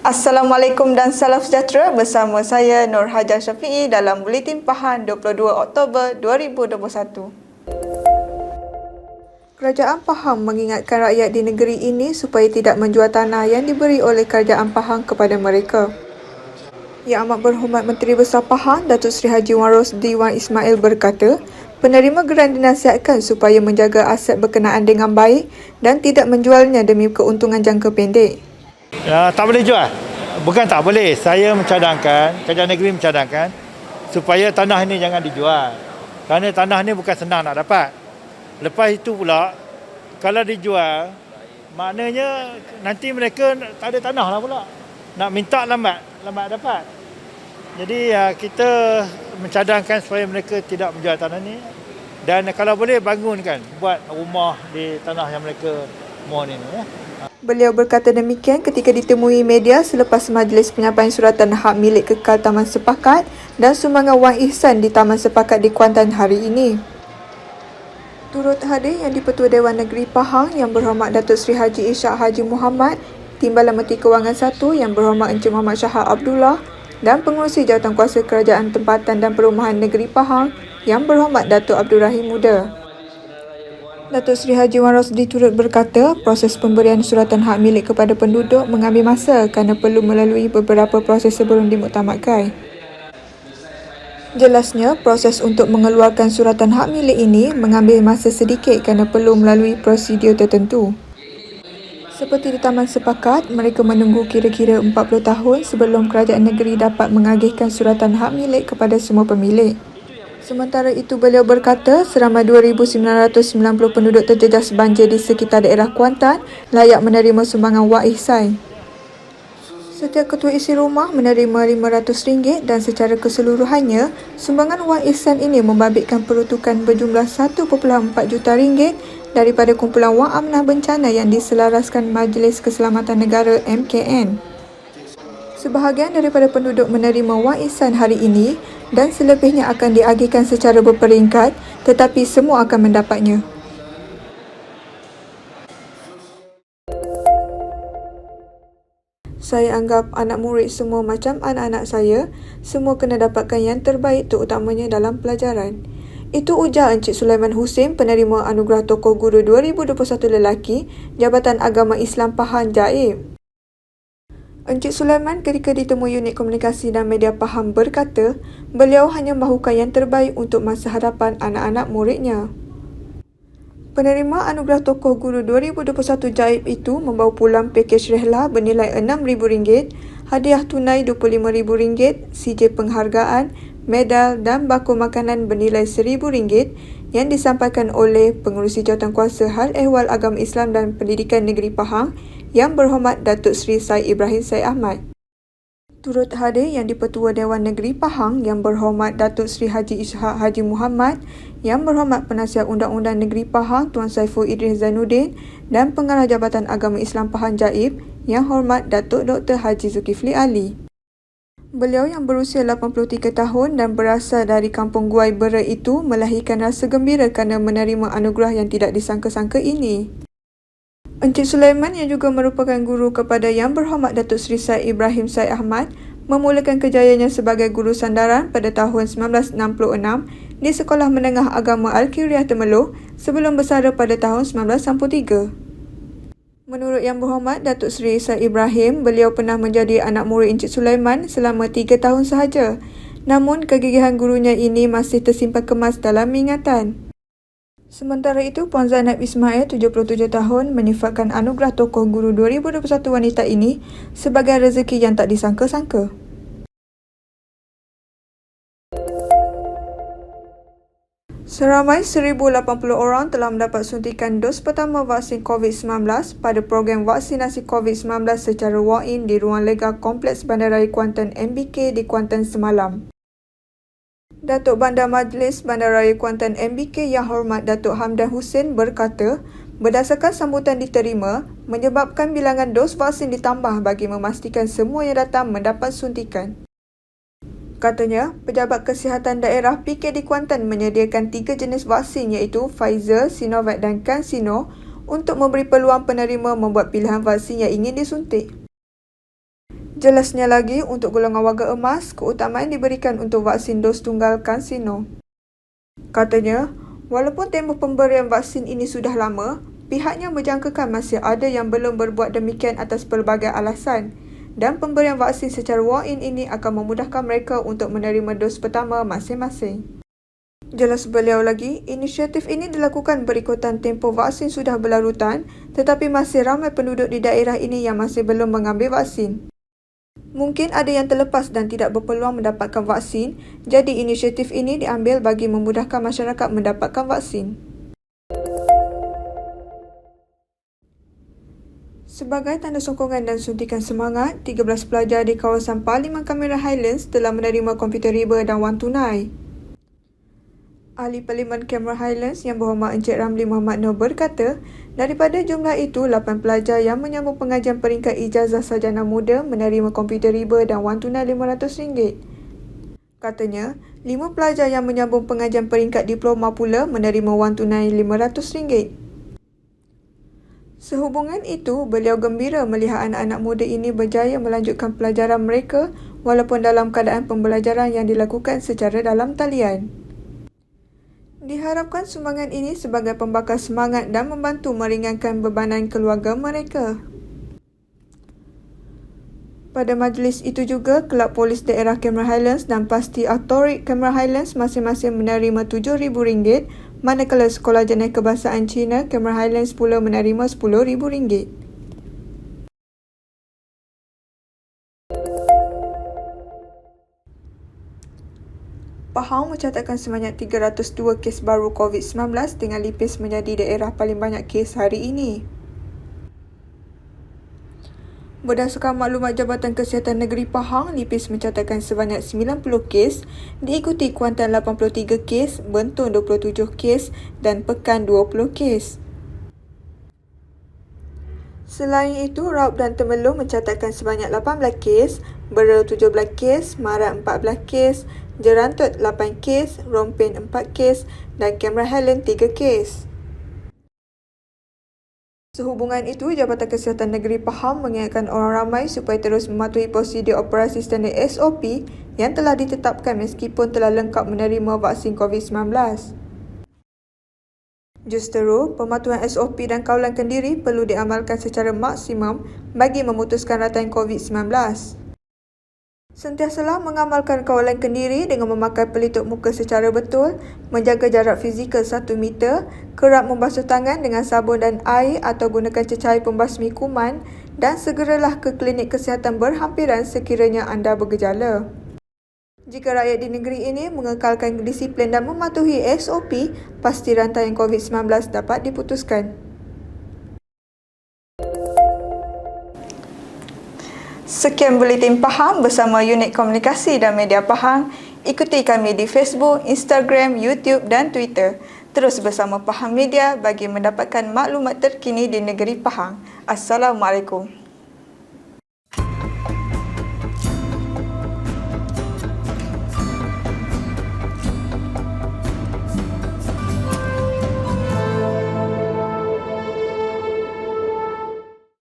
Assalamualaikum dan salam sejahtera, bersama saya Nur Hajar Syafiee dalam Buletin Pahang 22 Oktober 2021. Kerajaan Pahang mengingatkan rakyat di negeri ini supaya tidak menjual tanah yang diberi oleh Kerajaan Pahang kepada mereka. Yang Amat Berhormat Menteri Besar Pahang, Datuk Seri Haji Wan Rosli Wan Ismail berkata, penerima geran dinasihatkan supaya menjaga aset berkenaan dengan baik dan tidak menjualnya demi keuntungan jangka pendek. Tak boleh jual. Bukan tak boleh. Saya mencadangkan, Kerajaan Negeri mencadangkan supaya tanah ini jangan dijual. Kerana tanah ini bukan senang nak dapat. Lepas itu pula, kalau dijual, maknanya nanti mereka tak ada tanah lah pula. Nak minta lambat dapat. Jadi kita mencadangkan supaya mereka tidak menjual tanah ini. Dan kalau boleh bangunkan, buat rumah di tanah yang mereka mohon ini. Beliau berkata demikian ketika ditemui media selepas majlis penyampaian suratan hak milik kekal Taman Sepakat dan sumbangan Wang Ihsan di Taman Sepakat di Kuantan hari ini. Turut hadir Yang di-Pertua Dewan Negeri Pahang Yang Berhormat Datuk Seri Haji Ishak Haji Muhammad, Timbalan Menteri Kewangan 1 Yang Berhormat Encik Muhammad Shahar Abdullah dan Pengerusi Jawatankuasa Kerajaan Tempatan dan Perumahan Negeri Pahang Yang Berhormat Datuk Abdul Rahim Muda. Datuk Seri Haji Wan Rosli turut berkata, proses pemberian suratan hak milik kepada penduduk mengambil masa kerana perlu melalui beberapa proses sebelum dimuktamadkan. Jelasnya, proses untuk mengeluarkan suratan hak milik ini mengambil masa sedikit kerana perlu melalui prosedur tertentu. Seperti di Taman Sepakat, mereka menunggu kira-kira 40 tahun sebelum kerajaan negeri dapat mengagihkan suratan hak milik kepada semua pemilik. Sementara itu, beliau berkata seramai 2,990 penduduk terjejas banjir di sekitar daerah Kuantan layak menerima sumbangan Wang Ihsan. Setiap ketua isi rumah menerima RM500 dan secara keseluruhannya, sumbangan Wang Ihsan ini membabitkan peruntukan berjumlah RM1.4 juta daripada kumpulan wang amanah bencana yang diselaraskan Majlis Keselamatan Negara MKN. Sebahagian daripada penduduk menerima Wang Ihsan hari ini dan selebihnya akan diagihkan secara berperingkat, tetapi semua akan mendapatnya. Saya anggap anak murid semua macam anak-anak saya, semua kena dapatkan yang terbaik terutamanya dalam pelajaran. Itu ujar Encik Sulaiman Hussein, penerima Anugerah Tokoh Guru 2021 lelaki, Jabatan Agama Islam Pahang Jaib. Encik Sulaiman ketika ditemui Unit Komunikasi dan Media Pahang berkata, beliau hanya mahukan yang terbaik untuk masa hadapan anak-anak muridnya. Penerima Anugerah Tokoh Guru 2021 Jaib itu membawa pulang pakej rehlah bernilai RM6,000, hadiah tunai RM25,000, CJ penghargaan, medal dan bako makanan bernilai RM1,000 yang disampaikan oleh Pengerusi Jawatankuasa Hal Ehwal Agama Islam dan Pendidikan Negeri Pahang Yang Berhormat Datuk Seri Said Ibrahim Said Ahmad. Turut hadir Yang di-Pertua Dewan Negeri Pahang Yang Berhormat Datuk Seri Haji Ishak Haji Muhammad, Yang Berhormat Penasihat Undang-Undang Negeri Pahang Tuan Saiful Idris Zainuddin dan Pengarah Jabatan Agama Islam Pahang Jaib Yang Hormat Datuk Dr. Haji Zulkifli Ali. Beliau yang berusia 83 tahun dan berasal dari Kampung Guai Bera itu melahirkan rasa gembira kerana menerima anugerah yang tidak disangka-sangka ini. Encik Sulaiman yang juga merupakan guru kepada Yang Berhormat Datuk Seri Said Ibrahim Said Ahmad memulakan kejayaannya sebagai guru sandaran pada tahun 1966 di Sekolah Menengah Agama Al-Qiriyah Temeloh sebelum bersara pada tahun 1993. Menurut Yang Berhormat Datuk Seri Said Ibrahim, beliau pernah menjadi anak murid Encik Sulaiman selama 3 tahun sahaja. Namun, kegigihan gurunya ini masih tersimpan kemas dalam ingatan. Sementara itu, Puan Zainab Ismail, 77 tahun, menyifatkan Anugerah Tokoh Guru 2021 wanita ini sebagai rezeki yang tak disangka-sangka. Seramai 1,080 orang telah mendapat suntikan dos pertama vaksin COVID-19 pada program vaksinasi COVID-19 secara walk-in di Ruang Lega Kompleks Bandaraya Kuantan MBK di Kuantan semalam. Datuk Bandar Majlis Bandaraya Kuantan MBK Yang Hormat Datuk Hamdan Hussein berkata, berdasarkan sambutan diterima, menyebabkan bilangan dos vaksin ditambah bagi memastikan semua yang datang mendapat suntikan. Katanya, Pejabat Kesihatan Daerah PK di Kuantan menyediakan 3 jenis vaksin iaitu Pfizer, Sinovac dan CanSino untuk memberi peluang penerima membuat pilihan vaksin yang ingin disuntik. Jelasnya lagi, untuk golongan warga emas, keutamaan diberikan untuk vaksin dos tunggal CanSino. Katanya, walaupun tempoh pemberian vaksin ini sudah lama, pihaknya menjangkakan masih ada yang belum berbuat demikian atas pelbagai alasan dan pemberian vaksin secara walk-in ini akan memudahkan mereka untuk menerima dos pertama masing-masing. Jelas beliau lagi, inisiatif ini dilakukan berikutan tempoh vaksin sudah berlarutan tetapi masih ramai penduduk di daerah ini yang masih belum mengambil vaksin. Mungkin ada yang terlepas dan tidak berpeluang mendapatkan vaksin, jadi inisiatif ini diambil bagi memudahkan masyarakat mendapatkan vaksin. Sebagai tanda sokongan dan suntikan semangat, 13 pelajar di kawasan Parlimen Cameron Highlands telah menerima komputer riba dan wang tunai. Ahli Parlimen Cameron Highlands Yang Berhormat Encik Ramli Muhammad Noor berkata, daripada jumlah itu, 8 pelajar yang menyambung pengajian peringkat ijazah sarjana muda menerima komputer riba dan wang tunai RM500. Katanya, 5 pelajar yang menyambung pengajian peringkat diploma pula menerima wang tunai RM500. Sehubungan itu, beliau gembira melihat anak-anak muda ini berjaya melanjutkan pelajaran mereka walaupun dalam keadaan pembelajaran yang dilakukan secara dalam talian. Diharapkan sumbangan ini sebagai pembakar semangat dan membantu meringankan bebanan keluarga mereka. Pada majlis itu juga, Kelab Polis Daerah Cameron Highlands dan Pasti Autorit Cameron Highlands masing-masing menerima RM7,000, manakala Sekolah Jenayah Kebahasaan Cina Cameron Highlands pula menerima RM10,000. Pahang mencatatkan sebanyak 302 kes baru COVID-19 dengan Lipis menjadi daerah paling banyak kes hari ini. Berdasarkan maklumat Jabatan Kesihatan Negeri Pahang, Lipis mencatatkan sebanyak 90 kes, diikuti Kuantan 83 kes, Bentong 27 kes dan Pekan 20 kes. Selain itu, Raub dan Temerloh mencatatkan sebanyak 18 kes, Bera 17 kes, Marat 14 kes, Jerantut 8 kes, Rompin 4 kes dan Cameron Highlands 3 kes. Sehubungan itu, Jabatan Kesihatan Negeri Pahang mengingatkan orang ramai supaya terus mematuhi prosedur operasi standard SOP yang telah ditetapkan meskipun telah lengkap menerima vaksin COVID-19. Justeru, pematuhan SOP dan kawalan kendiri perlu diamalkan secara maksimum bagi memutuskan rantai COVID-19. Sentiasalah mengamalkan kawalan kendiri dengan memakai pelitup muka secara betul, menjaga jarak fizikal 1 meter, kerap membasuh tangan dengan sabun dan air atau gunakan cecair pembasmi kuman dan segeralah ke klinik kesihatan berhampiran sekiranya anda bergejala. Jika rakyat di negeri ini mengekalkan disiplin dan mematuhi SOP, pasti rantaian COVID-19 dapat diputuskan. Sekian Buletin Pahang bersama Unit Komunikasi dan Media Pahang. Ikuti kami di Facebook, Instagram, YouTube dan Twitter. Terus bersama Pahang Media bagi mendapatkan maklumat terkini di negeri Pahang. Assalamualaikum.